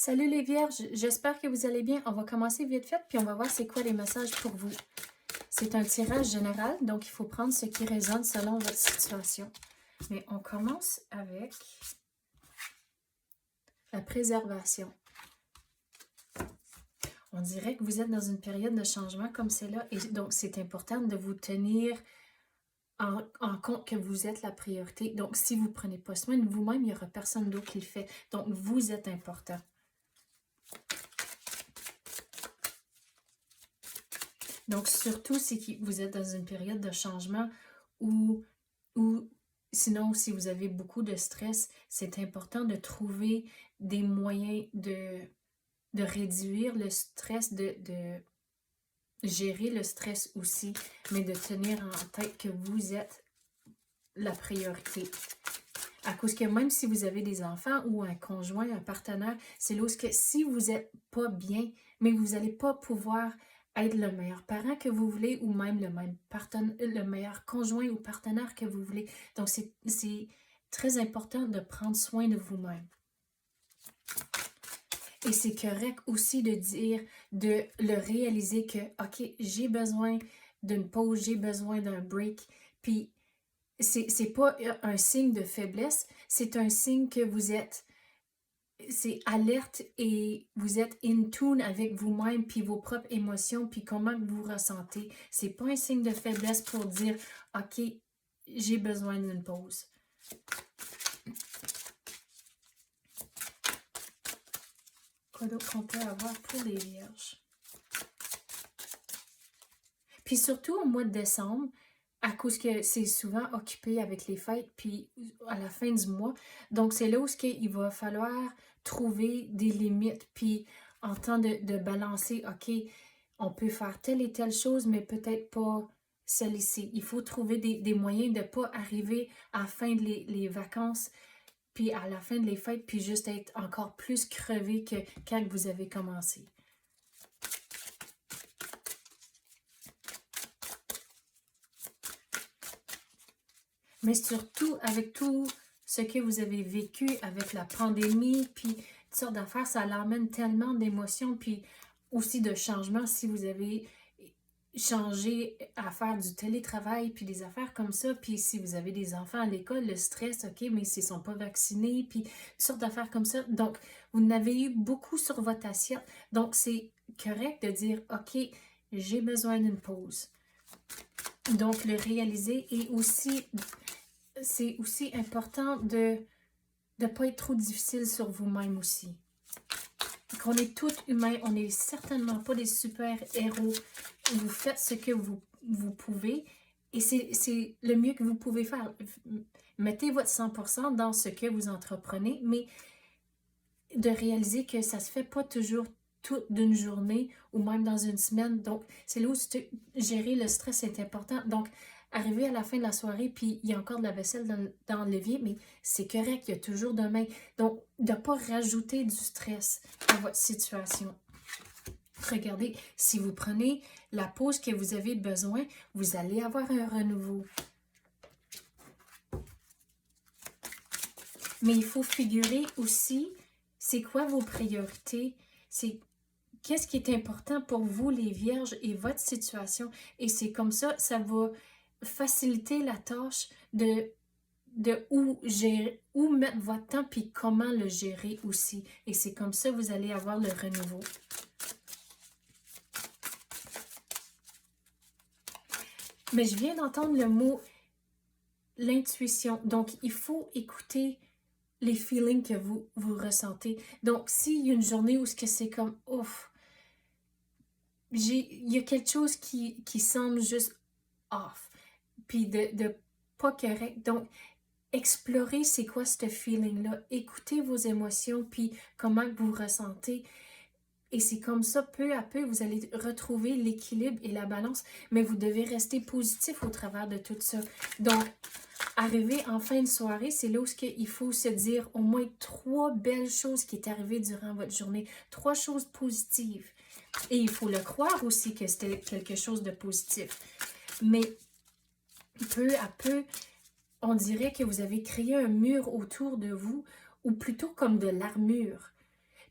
Salut les vierges, j'espère que vous allez bien. On va commencer vite fait, puis on va voir c'est quoi les messages pour vous. C'est un tirage général, donc il faut prendre ce qui résonne selon votre situation. Mais on commence avec la préservation. On dirait que vous êtes dans une période de changement comme celle-là, et donc c'est important de vous tenir en compte que vous êtes la priorité. Donc si vous ne prenez pas soin de vous-même, il n'y aura personne d'autre qui le fait. Donc vous êtes important. Donc, surtout si vous êtes dans une période de changement ou sinon, si vous avez beaucoup de stress, c'est important de trouver des moyens de réduire le stress, de gérer le stress aussi, mais de tenir en tête que vous êtes la priorité. À cause que même si vous avez des enfants ou un conjoint, un partenaire, c'est là où si vous n'êtes pas bien, mais vous n'allez pas pouvoir être le meilleur parent que vous voulez ou même le meilleur conjoint ou partenaire que vous voulez. Donc, c'est très important de prendre soin de vous-même. Et c'est correct aussi de dire, de le réaliser que, OK, j'ai besoin d'une pause, j'ai besoin d'un break, puis c'est pas un signe de faiblesse, c'est un signe que vous êtes alerte et vous êtes in tune avec vous-même puis vos propres émotions puis comment vous ressentez. C'est pas un signe de faiblesse pour dire OK, j'ai besoin d'une pause. Quoi d'autre qu'on peut avoir pour les vierges? Puis surtout au mois de décembre, à cause que c'est souvent occupé avec les fêtes, puis à la fin du mois. Donc, c'est là où il va falloir trouver des limites, puis en temps de balancer, OK, on peut faire telle et telle chose, mais peut-être pas celle-ci. Il faut trouver des moyens de ne pas arriver à la fin de les vacances, puis à la fin de les fêtes, puis juste être encore plus crevé que quand vous avez commencé. Mais surtout, avec tout ce que vous avez vécu avec la pandémie, puis toutes sortes d'affaires, ça l'amène tellement d'émotions, puis aussi de changements si vous avez changé à faire du télétravail, puis des affaires comme ça, puis si vous avez des enfants à l'école, le stress, OK, mais s'ils ne sont pas vaccinés, puis toutes sortes d'affaires comme ça. Donc, vous en avez eu beaucoup sur votre assiette. Donc, c'est correct de dire, OK, j'ai besoin d'une pause. Donc, le réaliser et aussi c'est aussi important de ne pas être trop difficile sur vous-même aussi. Qu'on est tous humains, on n'est certainement pas des super-héros. Vous faites ce que vous pouvez et c'est le mieux que vous pouvez faire. Mettez votre 100% dans ce que vous entreprenez, mais de réaliser que ça ne se fait pas toujours toute d'une journée ou même dans une semaine. Donc, c'est là où gérer le stress est important. Donc, arriver à la fin de la soirée, puis il y a encore de la vaisselle dans l'évier, mais c'est correct, il y a toujours demain. Donc, de ne pas rajouter du stress à votre situation. Regardez, si vous prenez la pause que vous avez besoin, vous allez avoir un renouveau. Mais il faut figurer aussi, c'est quoi vos priorités? C'est qu'est-ce qui est important pour vous, les vierges, et votre situation. Et c'est comme ça, ça va faciliter la tâche de où mettre votre temps, puis comment le gérer aussi. Et c'est comme ça, vous allez avoir le renouveau. Mais je viens d'entendre le mot l'intuition. Donc, il faut écouter les feelings que vous ressentez. Donc, s'il y a une journée où c'est comme, ouf, il y a quelque chose qui semble juste off, puis de pas correct. Donc, explorez c'est quoi ce feeling-là. Écoutez vos émotions, puis comment vous ressentez. Et c'est comme ça, peu à peu, vous allez retrouver l'équilibre et la balance, mais vous devez rester positif au travers de tout ça. Donc, arriver en fin de soirée, c'est là où il faut se dire au moins 3 belles choses qui est arrivées durant votre journée, 3 choses positives. Et il faut le croire aussi que c'était quelque chose de positif. Mais peu à peu, on dirait que vous avez créé un mur autour de vous, ou plutôt comme de l'armure.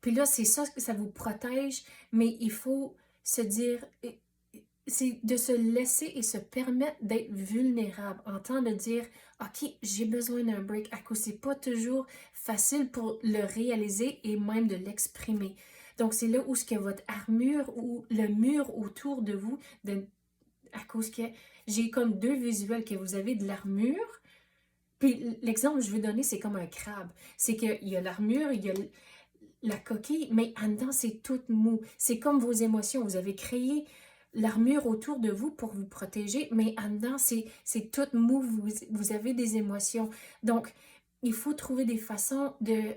Puis là, c'est ça que ça vous protège, mais il faut se dire, c'est de se laisser et se permettre d'être vulnérable, en temps de dire, OK, j'ai besoin d'un break, à cause c'est pas toujours facile pour le réaliser et même de l'exprimer. Donc, c'est là où ce que votre armure ou le mur autour de vous, à cause que j'ai comme deux visuels, que vous avez de l'armure, puis l'exemple que je veux donner, c'est comme un crabe. C'est qu'il y a l'armure, il y a la coquille, mais en dedans, c'est tout mou. C'est comme vos émotions. Vous avez créé l'armure autour de vous pour vous protéger, mais en dedans, c'est tout mou. Vous avez des émotions. Donc, il faut trouver des façons de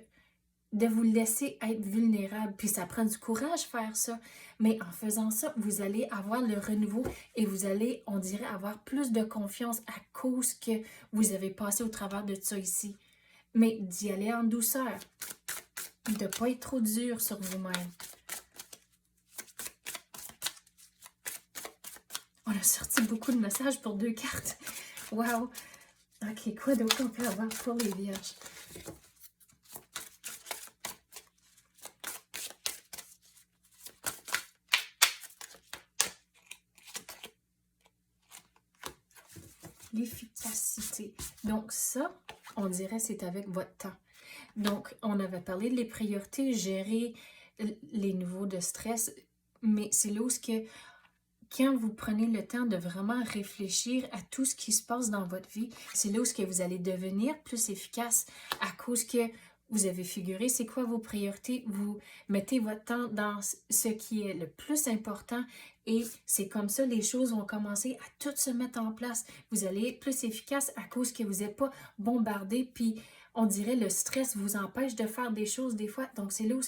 vous laisser être vulnérable. Puis ça prend du courage faire ça. Mais en faisant ça, vous allez avoir le renouveau et vous allez, on dirait, avoir plus de confiance à cause que vous avez passé au travers de ça ici. Mais d'y aller en douceur. De ne pas être trop dur sur vous-même. On a sorti beaucoup de messages pour 2 cartes. Wow! Ok, quoi d'autre qu'on peut avoir pour les vierges? L'efficacité. Donc ça, on dirait c'est avec votre temps. Donc, on avait parlé de les priorités, gérer les niveaux de stress, mais c'est là où quand vous prenez le temps de vraiment réfléchir à tout ce qui se passe dans votre vie, c'est là où vous allez devenir plus efficace à cause que vous avez figuré c'est quoi vos priorités, vous mettez votre temps dans ce qui est le plus important et c'est comme ça les choses vont commencer à toutes se mettre en place. Vous allez être plus efficace à cause que vous n'êtes pas bombardé, puis on dirait le stress vous empêche de faire des choses des fois. Donc c'est là où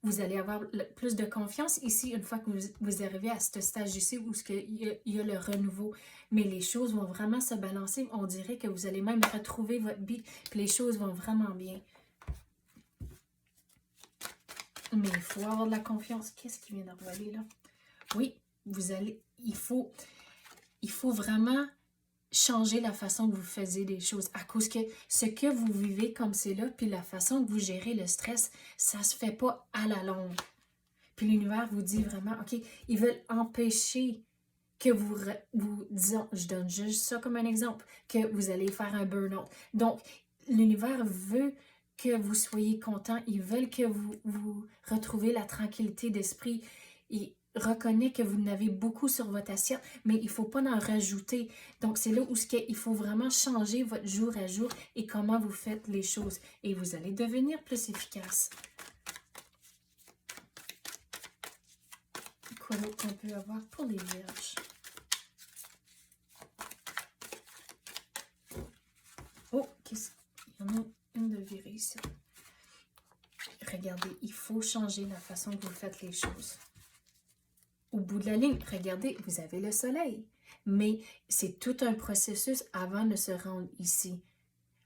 vous allez avoir plus de confiance ici une fois que vous arrivez à ce stage ici où il y a le renouveau. Mais les choses vont vraiment se balancer. On dirait que vous allez même retrouver votre beat, puis les choses vont vraiment bien. Mais il faut avoir de la confiance. Qu'est-ce qui vient d'envoler là? Oui, il faut vraiment changer la façon que vous faisiez des choses à cause que ce que vous vivez comme c'est là, puis la façon que vous gérez le stress, ça se fait pas à la longue. Puis l'univers vous dit vraiment, OK, ils veulent empêcher que disons, je donne juste ça comme un exemple, que vous allez faire un burn-out. Donc, l'univers veut que vous soyez content, ils veulent que vous retrouvez la tranquillité d'esprit. Ils reconnaissent que vous en avez beaucoup sur votre assiette, mais il ne faut pas en rajouter. Donc, c'est là où il faut vraiment changer votre jour à jour et comment vous faites les choses. Et vous allez devenir plus efficace. Quoi d'autre qu'on peut avoir pour les vierges? Oh, il y en a une de virée ici. Regardez, il faut changer la façon que vous faites les choses. Au bout de la ligne, regardez, vous avez le soleil. Mais c'est tout un processus avant de se rendre ici.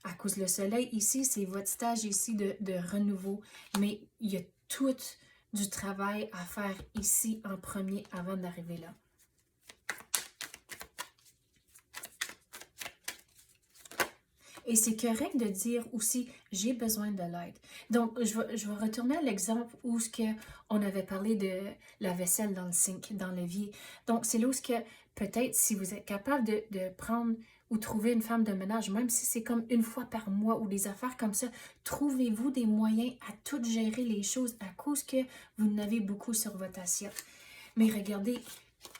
À cause le soleil ici, c'est votre stage ici de renouveau. Mais il y a tout du travail à faire ici en premier avant d'arriver là. Et c'est correct de dire aussi, j'ai besoin de l'aide. Donc, je vais retourner à l'exemple où on avait parlé de la vaisselle dans le sink, dans l'évier. Donc, c'est là où peut-être si vous êtes capable de prendre ou trouver une femme de ménage, même si c'est comme une fois par mois ou des affaires comme ça, trouvez-vous des moyens à tout gérer les choses à cause que vous en avez beaucoup sur votre assiette. Mais regardez,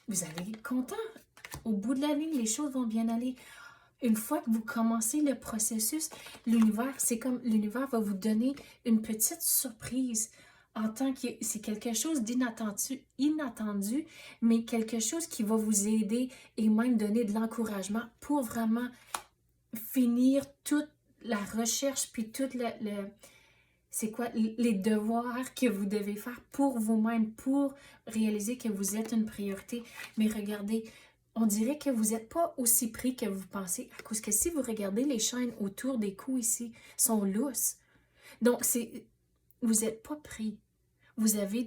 vous allez être content. Au bout de la ligne, les choses vont bien aller. Une fois que vous commencez le processus, c'est comme l'univers va vous donner une petite surprise en tant que c'est quelque chose d'inattendu, mais quelque chose qui va vous aider et même donner de l'encouragement pour vraiment finir toute la recherche puis toute les devoirs que vous devez faire pour vous-même, pour réaliser que vous êtes une priorité. Mais regardez, on dirait que vous n'êtes pas aussi pris que vous pensez, à cause que si vous regardez les chaînes autour des cous ici, sont lousses. Donc, vous n'êtes pas pris. Vous avez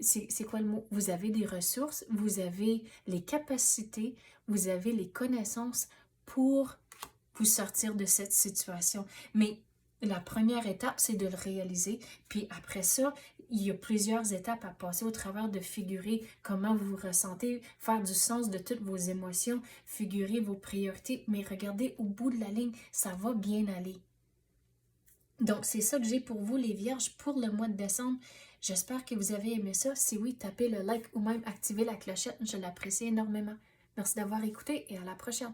c'est quoi le mot? Vous avez des ressources, vous avez les capacités, vous avez les connaissances pour vous sortir de cette situation. Mais la première étape, c'est de le réaliser. Puis après ça, il y a plusieurs étapes à passer au travers de figurer comment vous vous ressentez, faire du sens de toutes vos émotions, figurer vos priorités. Mais regardez, au bout de la ligne, ça va bien aller. Donc, c'est ça que j'ai pour vous, les vierges, pour le mois de décembre. J'espère que vous avez aimé ça. Si oui, tapez le like ou même activez la clochette. Je l'apprécie énormément. Merci d'avoir écouté et à la prochaine.